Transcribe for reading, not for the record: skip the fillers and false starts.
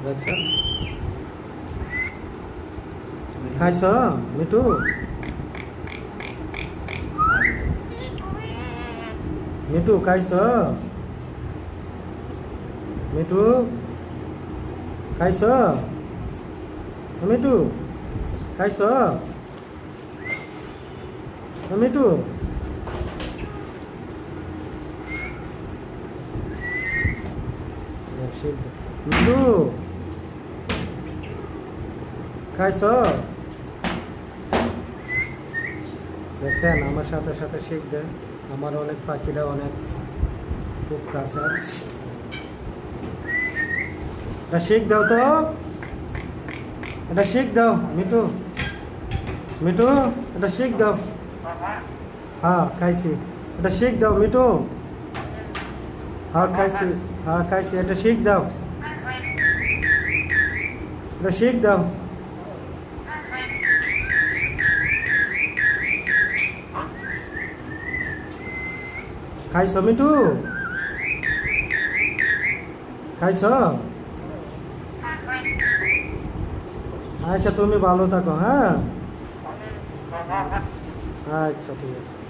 দেখছেন? খাইছ মিঠু? মিঠু খাইছ? মিঠু খাইছ? মিঠু খাইছ? মিঠু মিঠু খাইছ? দেখছেন আমার সাথে সাথে শিখবে। আমার অনেক পাখিরা অনেক খুব কাছে। এটা শিখ দাও তো, এটা শিখ দাও মিঠু। মিঠু এটা শিখ দাও। হ্যাঁ খাইছি, এটা শিখ দাও মিঠু। হ্যাঁ খাইছি, হ্যাঁ খাইছি, এটা শিখ দাও, এটা শিখ দাও। খাইছ মিঠু? খাইছ? আচ্ছা তুমি ভালো থাকো। হ্যাঁ আচ্ছা ঠিক আছে।